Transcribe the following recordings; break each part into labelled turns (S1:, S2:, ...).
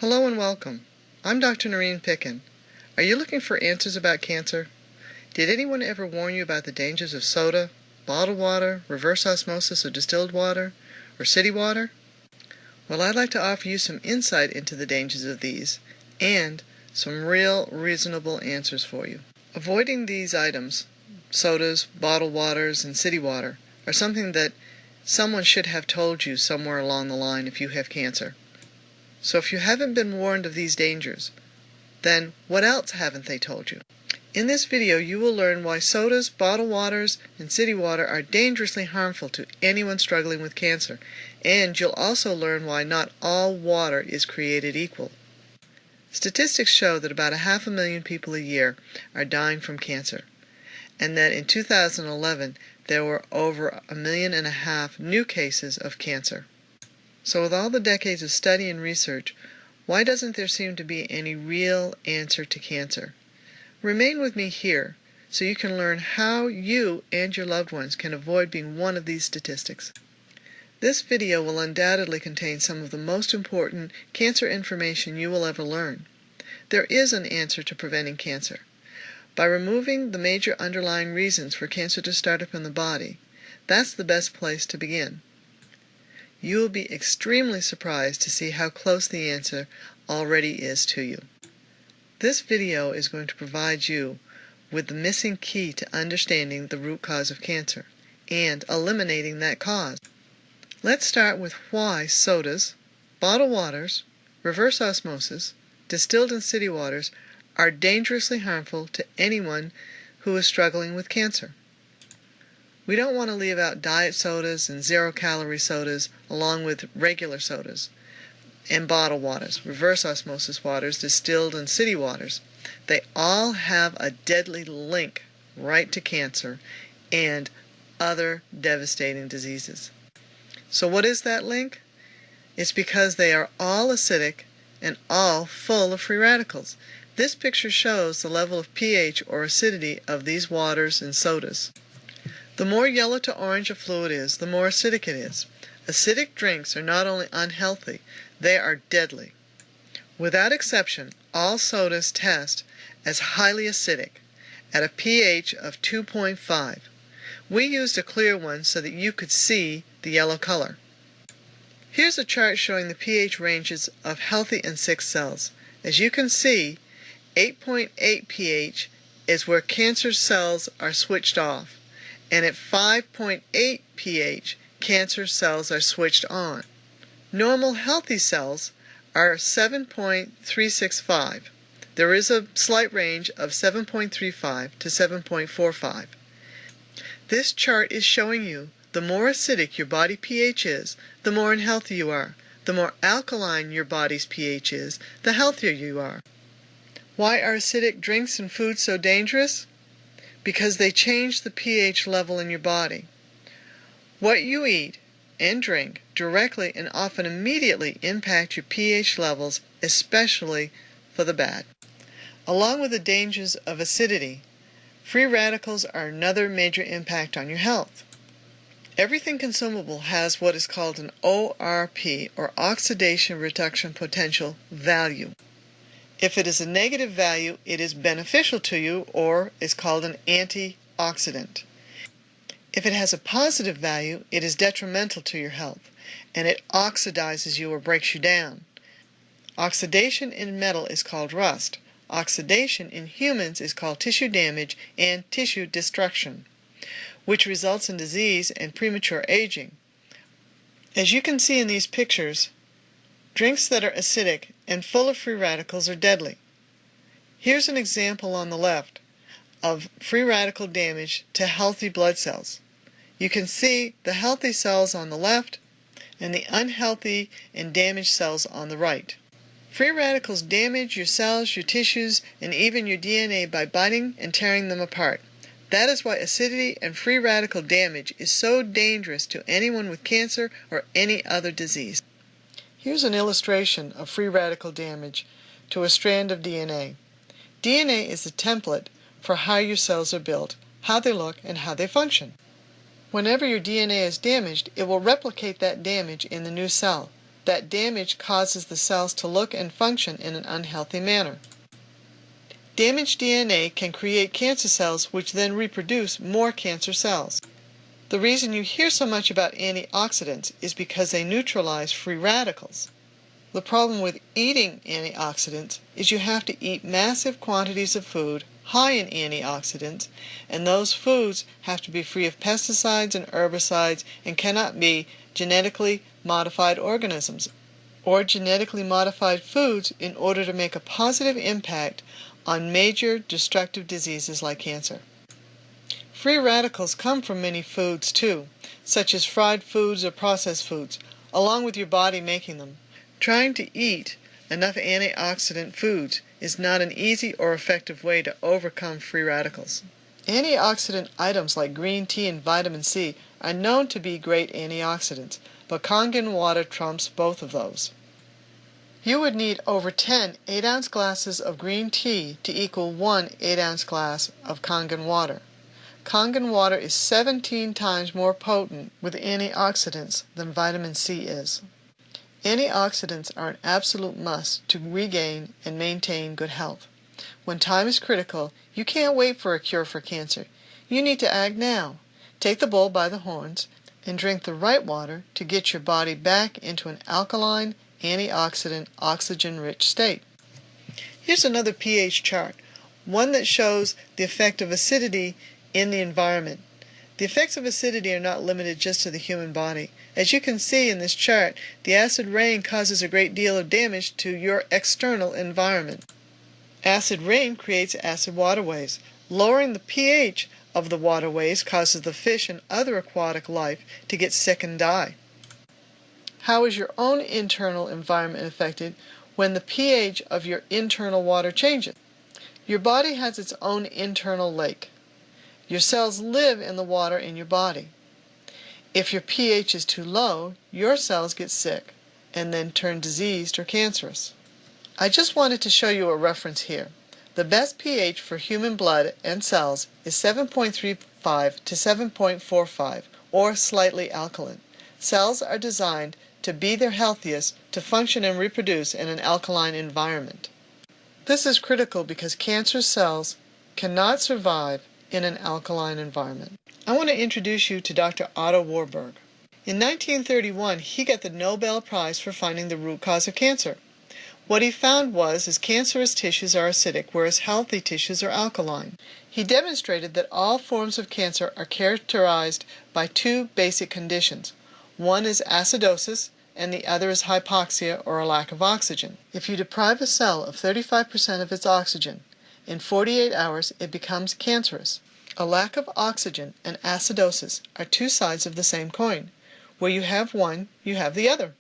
S1: Hello and welcome. I'm Dr. Noreen Picken. Are you looking for answers about cancer? Did anyone ever warn you about the dangers of soda, bottled water, reverse osmosis or distilled water, or city water? Well, I'd like to offer you some insight into the dangers of these and some real reasonable answers for you. Avoiding these items, sodas, bottled waters, and city water, are something that someone should have told you somewhere along the line if you have cancer. So if you haven't been warned of these dangers, then what else haven't they told you? In this video, you will learn why sodas, bottled waters, and city water are dangerously harmful to anyone struggling with cancer, and you'll also learn why not all water is created equal. Statistics show that about 500,000 people a year are dying from cancer, and that in 2011 there were over 1.5 million new cases of cancer. So with all the decades of study and research, why doesn't there seem to be any real answer to cancer? Remain with me here so you can learn how you and your loved ones can avoid being one of these statistics. This video will undoubtedly contain some of the most important cancer information you will ever learn. There is an answer to preventing cancer. By removing the major underlying reasons for cancer to start up in the body, that's the best place to begin. You will be extremely surprised to see how close the answer already is to you. This video is going to provide you with the missing key to understanding the root cause of cancer and eliminating that cause. Let's start with why sodas, bottled waters, reverse osmosis, distilled and city waters are dangerously harmful to anyone who is struggling with cancer. We don't want to leave out diet sodas and zero-calorie sodas along with regular sodas and bottled waters, reverse osmosis waters, distilled and city waters. They all have a deadly link right to cancer and other devastating diseases. So what is that link? It's because they are all acidic and all full of free radicals. This picture shows the level of pH or acidity of these waters and sodas. The more yellow to orange a fluid is, the more acidic it is. Acidic drinks are not only unhealthy, they are deadly. Without exception, all sodas test as highly acidic at a pH of 2.5. We used a clear one so that you could see the yellow color. Here's a chart showing the pH ranges of healthy and sick cells. As you can see, 8.8 pH is where cancer cells are switched off, and at 5.8 pH, cancer cells are switched on. Normal healthy cells are 7.365. There is a slight range of 7.35 to 7.45. This chart is showing you the more acidic your body pH is, the more unhealthy you are. The more alkaline your body's pH is, the healthier you are. Why are acidic drinks and foods so dangerous? Because they change the pH level in your body. What you eat and drink directly and often immediately impact your pH levels, especially for the bad. Along with the dangers of acidity, free radicals are another major impact on your health. Everything consumable has what is called an ORP, or oxidation reduction potential, value. If it is a negative value, it is beneficial to you or is called an antioxidant. If it has a positive value, it is detrimental to your health, and it oxidizes you or breaks you down. Oxidation in metal is called rust. Oxidation in humans is called tissue damage and tissue destruction, which results in disease and premature aging. As you can see in these pictures, drinks that are acidic and full of free radicals are deadly. Here's an example on the left of free radical damage to healthy blood cells. You can see the healthy cells on the left and the unhealthy and damaged cells on the right. Free radicals damage your cells, your tissues, and even your DNA by biting and tearing them apart. That is why acidity and free radical damage is so dangerous to anyone with cancer or any other disease. Here's an illustration of free radical damage to a strand of DNA. DNA is the template for how your cells are built, how they look, and how they function. Whenever your DNA is damaged, it will replicate that damage in the new cell. That damage causes the cells to look and function in an unhealthy manner. Damaged DNA can create cancer cells which then reproduce more cancer cells. The reason you hear so much about antioxidants is because they neutralize free radicals. The problem with eating antioxidants is you have to eat massive quantities of food high in antioxidants, and those foods have to be free of pesticides and herbicides and cannot be genetically modified organisms or genetically modified foods in order to make a positive impact on major destructive diseases like cancer. Free radicals come from many foods too, such as fried foods or processed foods, along with your body making them. Trying to eat enough antioxidant foods is not an easy or effective way to overcome free radicals. Antioxidant items like green tea and vitamin C are known to be great antioxidants, but Kangen water trumps both of those. You would need over 10 8-ounce glasses of green tea to equal 1 8-ounce glass of Kangen water. Kangen water is 17 times more potent with antioxidants than vitamin C is. Antioxidants are an absolute must to regain and maintain good health. When time is critical, you can't wait for a cure for cancer. You need to act now. Take the bull by the horns and drink the right water to get your body back into an alkaline, antioxidant, oxygen-rich state. Here's another pH chart, one that shows the effect of acidity in the environment. The effects of acidity are not limited just to the human body. As you can see in this chart, the acid rain causes a great deal of damage to your external environment. Acid rain creates acid waterways. Lowering the pH of the waterways causes the fish and other aquatic life to get sick and die. How is your own internal environment affected when the pH of your internal water changes? Your body has its own internal lake. Your cells live in the water in your body. If your pH is too low, your cells get sick and then turn diseased or cancerous. I just wanted to show you a reference here. The best pH for human blood and cells is 7.35 to 7.45, or slightly alkaline. Cells are designed to be their healthiest to function and reproduce in an alkaline environment. This is critical because cancer cells cannot survive in an alkaline environment. I want to introduce you to Dr. Otto Warburg. In 1931, he got the Nobel Prize for finding the root cause of cancer. What he found was cancerous tissues are acidic, whereas healthy tissues are alkaline. He demonstrated that all forms of cancer are characterized by two basic conditions. One is acidosis, and the other is hypoxia, or a lack of oxygen. If you deprive a cell of 35% of its oxygen, in 48 hours it becomes cancerous. A lack of oxygen and acidosis are two sides of the same coin. Where you have one, you have the other.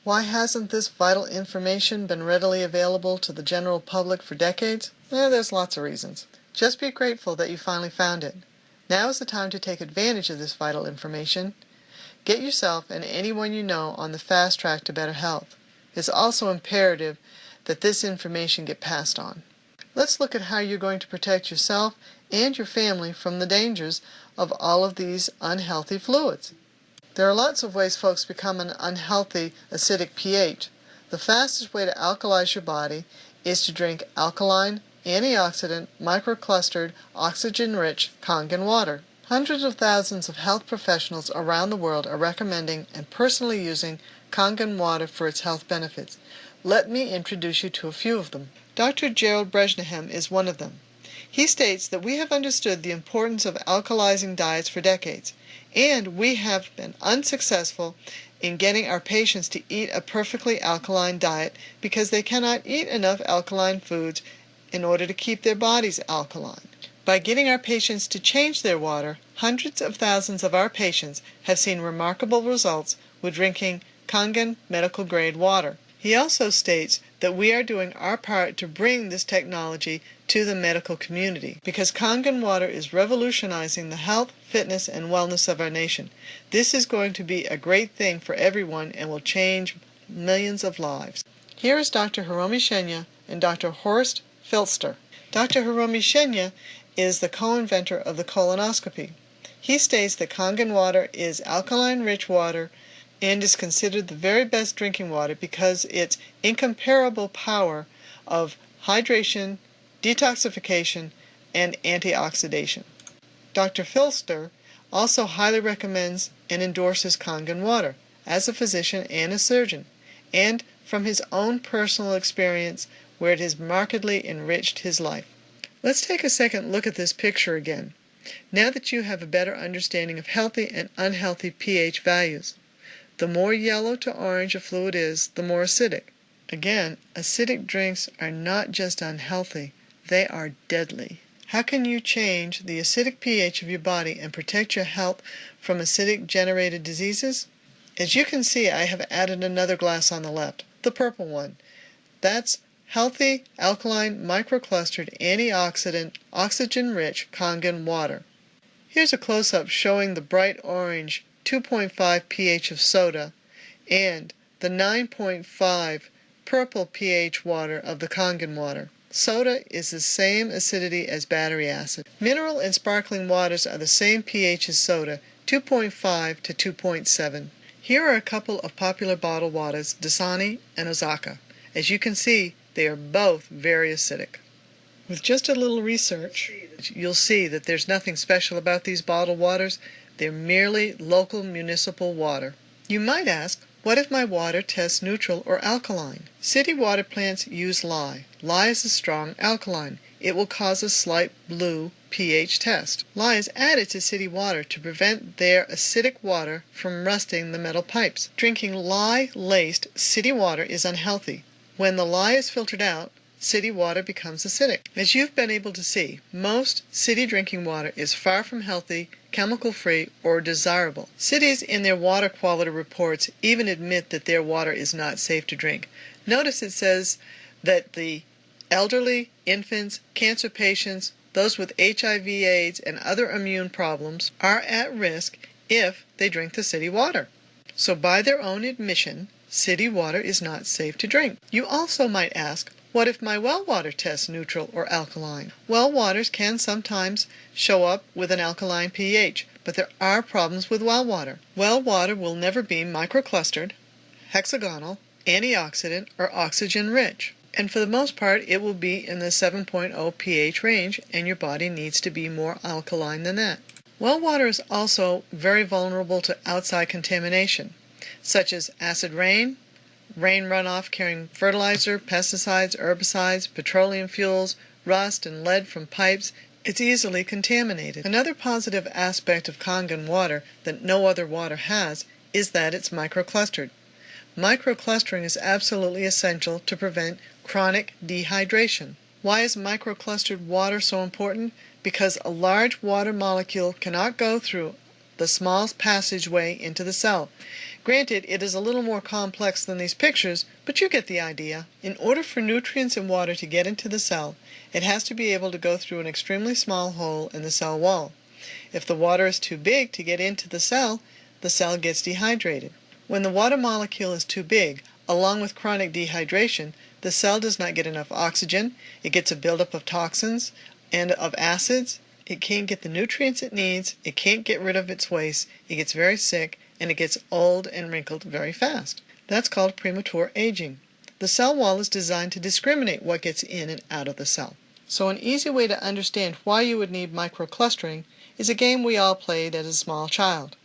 S1: Why hasn't this vital information been readily available to the general public for decades? There's lots of reasons. Just be grateful that you finally found it. Now is the time to take advantage of this vital information. Get yourself and anyone you know on the fast track to better health. It's also imperative that this information get passed on. Let's look at how you're going to protect yourself and your family from the dangers of all of these unhealthy fluids. There are lots of ways folks become an unhealthy acidic pH. The fastest way to alkalize your body is to drink alkaline, antioxidant, microclustered, oxygen-rich Kangen water. Hundreds of thousands of health professionals around the world are recommending and personally using Kangen water for its health benefits. Let me introduce you to a few of them. Dr. Gerald Bresnahan is one of them. He states that we have understood the importance of alkalizing diets for decades, and we have been unsuccessful in getting our patients to eat a perfectly alkaline diet because they cannot eat enough alkaline foods in order to keep their bodies alkaline. By getting our patients to change their water, hundreds of thousands of our patients have seen remarkable results with drinking Kangen medical-grade water. He also states that we are doing our part to bring this technology to the medical community because Kangen water is revolutionizing the health, fitness, and wellness of our nation. This is going to be a great thing for everyone and will change millions of lives. Here is Dr. Hiromi Shenya and Dr. Horst Filster. Dr. Hiromi Shenya is the co-inventor of the colonoscopy. He states that Kangen water is alkaline-rich water and is considered the very best drinking water because its incomparable power of hydration, detoxification, and antioxidation. Dr. Filster also highly recommends and endorses Kangen water as a physician and a surgeon, and from his own personal experience where it has markedly enriched his life. Let's take a second look at this picture again, now that you have a better understanding of healthy and unhealthy pH values. The more yellow to orange a fluid is, the more acidic. Again, acidic drinks are not just unhealthy, they are deadly. How can you change the acidic pH of your body and protect your health from acidic-generated diseases? As you can see, I have added another glass on the left, the purple one. That's healthy, alkaline, microclustered, antioxidant, oxygen-rich Kangen water. Here's a close-up showing the bright orange 2.5 pH of soda and the 9.5 purple pH water of the Kangen water. Soda is the same acidity as battery acid. Mineral and sparkling waters are the same pH as soda, 2.5 to 2.7. Here are a couple of popular bottled waters, Dasani and Ozaka. As you can see, they are both very acidic. With just a little research, you'll see that there's nothing special about these bottled waters. They're merely local municipal water. You might ask, what if my water tests neutral or alkaline? City water plants use lye. Lye is a strong alkaline. It will cause a slight blue pH test. Lye is added to city water to prevent their acidic water from rusting the metal pipes. Drinking lye-laced city water is unhealthy. When the lye is filtered out, city water becomes acidic. As you've been able to see, most city drinking water is far from healthy, chemical-free, or desirable. Cities in their water quality reports even admit that their water is not safe to drink. Notice it says that the elderly, infants, cancer patients, those with HIV/AIDS, and other immune problems are at risk if they drink the city water. So by their own admission, city water is not safe to drink. You also might ask, what if my well water tests neutral or alkaline? Well waters can sometimes show up with an alkaline pH, but there are problems with well water. Well water will never be microclustered, hexagonal, antioxidant, or oxygen-rich. And for the most part, it will be in the 7.0 pH range, and your body needs to be more alkaline than that. Well water is also very vulnerable to outside contamination, such as acid rain runoff carrying fertilizer, pesticides, herbicides, petroleum fuels, rust, and lead from pipes. It's easily contaminated. Another positive aspect of Kangen water that no other water has is that it's microclustered. Microclustering is absolutely essential to prevent chronic dehydration. Why is microclustered water so important? Because a large water molecule cannot go through the small passageway into the cell. Granted, it is a little more complex than these pictures, but you get the idea. In order for nutrients in water to get into the cell, it has to be able to go through an extremely small hole in the cell wall. If the water is too big to get into the cell gets dehydrated. When the water molecule is too big, along with chronic dehydration, the cell does not get enough oxygen, it gets a buildup of toxins and of acids, it can't get the nutrients it needs, it can't get rid of its waste, it gets very sick, and it gets old and wrinkled very fast. That's called premature aging. The cell wall is designed to discriminate what gets in and out of the cell. So an easy way to understand why you would need microclustering is a game we all played as a small child.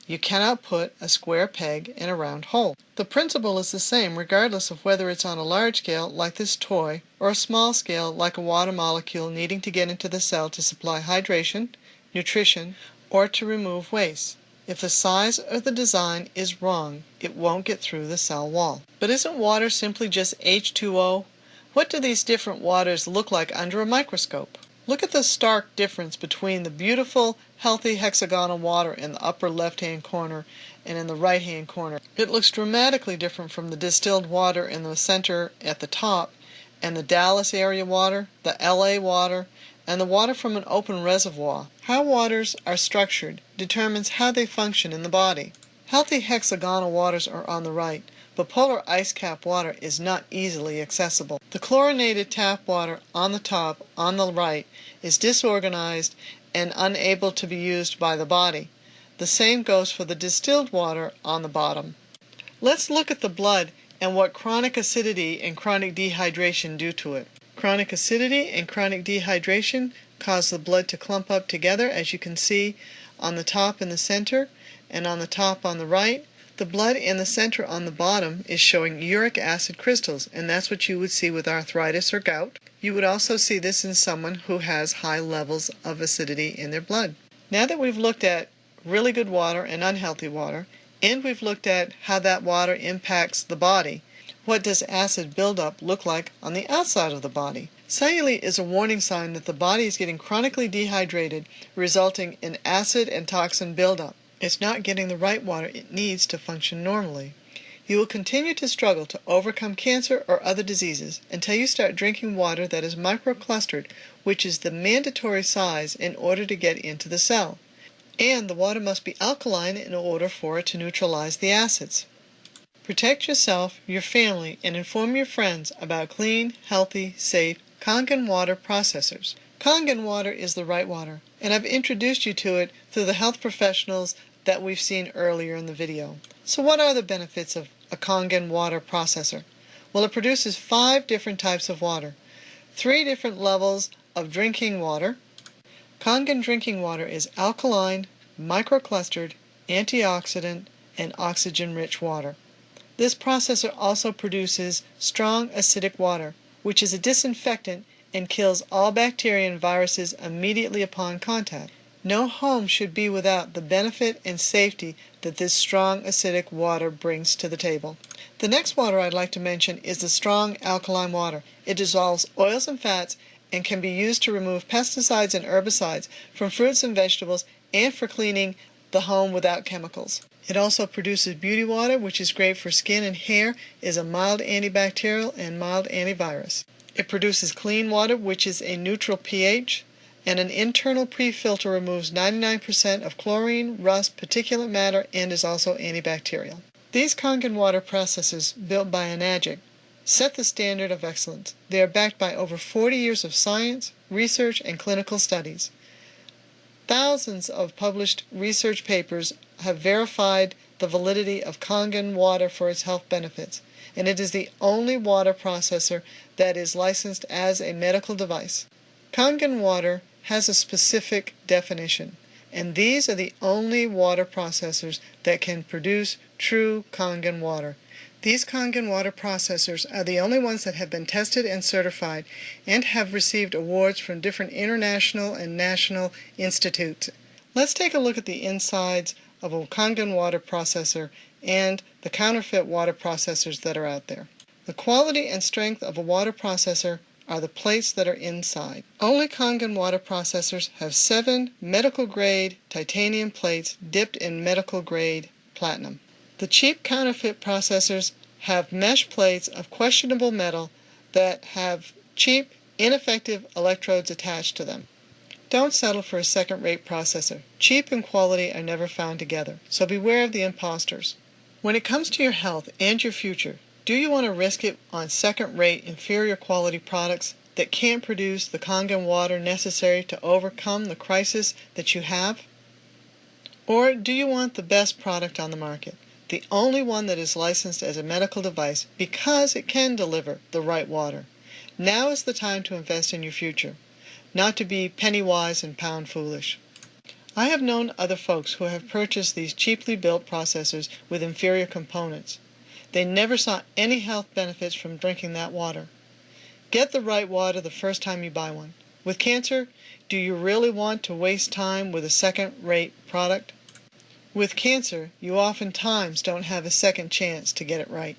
S1: You cannot put a square peg in a round hole. The principle is the same regardless of whether it's on a large scale like this toy or a small scale like a water molecule needing to get into the cell to supply hydration, nutrition, or to remove waste. If the size or the design is wrong, it won't get through the cell wall. But isn't water simply just H2O? What do these different waters look like under a microscope? Look at the stark difference between the beautiful, healthy hexagonal water in the upper left-hand corner and in the right-hand corner. It looks dramatically different from the distilled water in the center at the top, and the Dallas area water, the LA water, and the water from an open reservoir. How waters are structured determines how they function in the body. Healthy hexagonal waters are on the right, but polar ice cap water is not easily accessible. The chlorinated tap water on the top, on the right, is disorganized and unable to be used by the body. The same goes for the distilled water on the bottom. Let's look at the blood and what chronic acidity and chronic dehydration do to it. Chronic acidity and chronic dehydration cause the blood to clump up together, as you can see on the top in the center and on the top on the right. The blood in the center on the bottom is showing uric acid crystals, and that's what you would see with arthritis or gout. You would also see this in someone who has high levels of acidity in their blood. Now that we've looked at really good water and unhealthy water, and we've looked at how that water impacts the body, what does acid buildup look like on the outside of the body? Cellulite is a warning sign that the body is getting chronically dehydrated, resulting in acid and toxin buildup. It's not getting the right water it needs to function normally. You will continue to struggle to overcome cancer or other diseases until you start drinking water that is microclustered, which is the mandatory size in order to get into the cell. And the water must be alkaline in order for it to neutralize the acids. Protect yourself, your family, and inform your friends about clean, healthy, safe Kangen water processors. Kangen water is the right water, and I've introduced you to it through the health professionals that we've seen earlier in the video. So what are the benefits of a Kangen water processor? Well, it produces 5 different types of water, 3 different levels of drinking water. Kangen drinking water is alkaline, microclustered, antioxidant, and oxygen-rich water. This processor also produces strong acidic water, which is a disinfectant and kills all bacteria and viruses immediately upon contact. No home should be without the benefit and safety that this strong acidic water brings to the table. The next water I'd like to mention is the strong alkaline water. It dissolves oils and fats and can be used to remove pesticides and herbicides from fruits and vegetables and for cleaning the home without chemicals. It also produces beauty water, which is great for skin and hair, is a mild antibacterial and mild antivirus. It produces clean water, which is a neutral pH, and an internal pre-filter removes 99% of chlorine, rust, particulate matter, and is also antibacterial. These Kangen water processors, built by Enagic, set the standard of excellence. They are backed by over 40 years of science, research, and clinical studies. Thousands of published research papers have verified the validity of Kangen water for its health benefits, and it is the only water processor that is licensed as a medical device. Kangen water has a specific definition, and these are the only water processors that can produce true Kangen water. These Kangen water processors are the only ones that have been tested and certified and have received awards from different international and national institutes. Let's take a look at the insides of a Kangen water processor and the counterfeit water processors that are out there. The quality and strength of a water processor are the plates that are inside. Only Kangen water processors have 7 medical-grade titanium plates dipped in medical-grade platinum. The cheap counterfeit processors have mesh plates of questionable metal that have cheap, ineffective electrodes attached to them. Don't settle for a second-rate processor. Cheap and quality are never found together, so beware of the imposters. When it comes to your health and your future, do you want to risk it on second-rate, inferior quality products that can't produce the Kangen water necessary to overcome the crisis that you have? Or do you want the best product on the market, the only one that is licensed as a medical device because it can deliver the right water? Now is the time to invest in your future, not to be penny wise and pound foolish. I have known other folks who have purchased these cheaply built processors with inferior components. They never saw any health benefits from drinking that water. Get the right water the first time you buy one. With cancer, do you really want to waste time with a second-rate product? With cancer, you oftentimes don't have a second chance to get it right.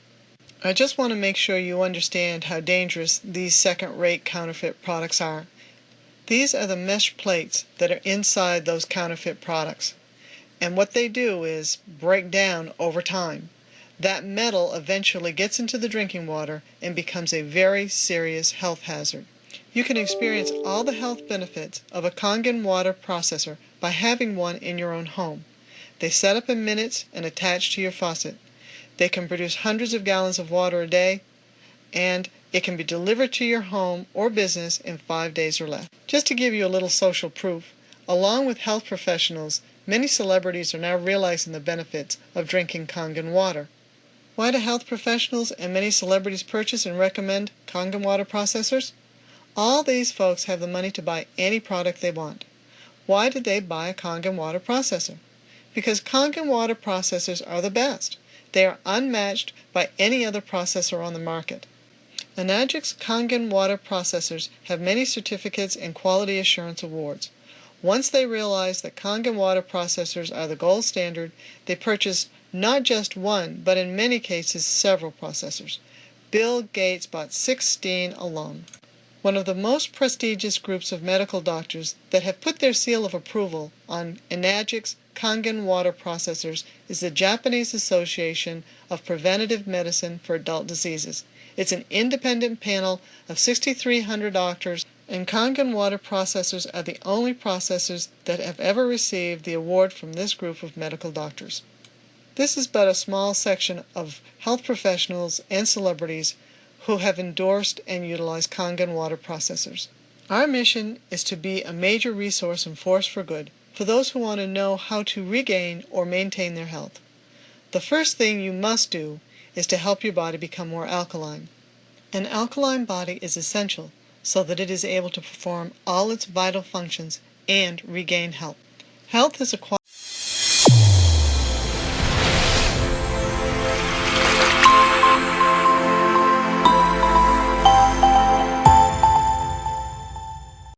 S1: I just want to make sure you understand how dangerous these second-rate counterfeit products are. These are the mesh plates that are inside those counterfeit products. And what they do is break down over time. That metal eventually gets into the drinking water and becomes a very serious health hazard. You can experience all the health benefits of a Kangen water processor by having one in your own home. They set up in minutes and attach to your faucet. They can produce hundreds of gallons of water a day, and it can be delivered to your home or business in 5 days or less. Just to give you a little social proof, along with health professionals, Many celebrities are now realizing the benefits of drinking Kangen water. Why do health professionals and many celebrities purchase and recommend Kangen water processors? All these folks have the money to buy any product they want. Why did they buy a Kangen water processor? Because Kangen water processors are the best. They are unmatched by any other processor on the market. Enagic's Kangen water processors have many certificates and quality assurance awards. Once they realized that Kangen water processors are the gold standard, they purchased not just one, but in many cases several processors. Bill Gates bought 16 alone. One of the most prestigious groups of medical doctors that have put their seal of approval on Enagic's Kangen water processors is the Japanese Association of Preventive Medicine for Adult Diseases. It's an independent panel of 6,300 doctors, and Kangen water processors are the only processors that have ever received the award from this group of medical doctors. This is but a small section of health professionals and celebrities who have endorsed and utilized Kangen water processors. Our mission is to be a major resource and force for good for those who want to know how to regain or maintain their health. The first thing you must do is to help your body become more alkaline. An alkaline body is essential so that it is able to perform all its vital functions and regain health. Health is acquired